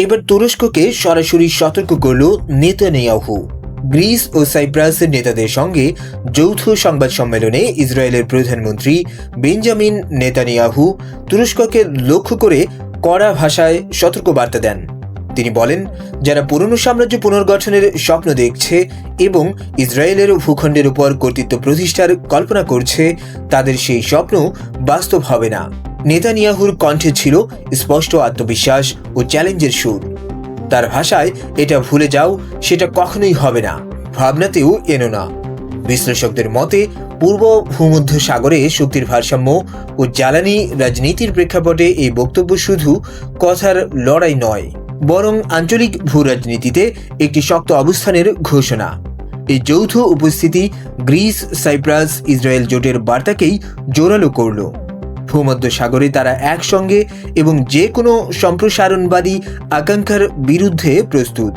এবার তুরস্ককে সরাসরি সতর্ক করল নেতানিয়াহু। গ্রিস ও সাইপ্রাসের নেতাদের সঙ্গে যৌথ সংবাদ সম্মেলনে ইসরায়েলের প্রধানমন্ত্রী বেঞ্জামিন নেতানিয়াহু তুরস্ককে লক্ষ্য করে কড়া ভাষায় সতর্কবার্তা দেন। তিনি বলেন, যারা পুরনো সাম্রাজ্য পুনর্গঠনের স্বপ্ন দেখছে এবং ইসরায়েলের ভূখণ্ডের উপর কর্তৃত্ব প্রতিষ্ঠার কল্পনা করছে, তাদের সেই স্বপ্ন বাস্তব হবে না। নেতানিয়াহুর কণ্ঠে ছিল স্পষ্ট আত্মবিশ্বাস ও চ্যালেঞ্জের সুর। তার ভাষায়, এটা ভুলে যাও, সেটা কখনোই হবে না, ভাবনাতেও এনো না। বিশ্লেষকদের মতে, পূর্ব ভূমধ্য সাগরে শক্তির ভারসাম্য ও জ্বালানি রাজনীতির প্রেক্ষাপটে এই বক্তব্য শুধু কথার লড়াই নয়, বরং আঞ্চলিক ভূরাজনীতিতে একটি শক্ত অবস্থানের ঘোষণা। এই যৌথ উপস্থিতি গ্রিস সাইপ্রাস ইসরায়েল জোটের বার্তাকেই জোরালো করল। ভূমধ্য সাগরে তারা একসঙ্গে এবং যে কোনো সম্প্রসারণবাদী আকাঙ্ক্ষার বিরুদ্ধে প্রস্তুত।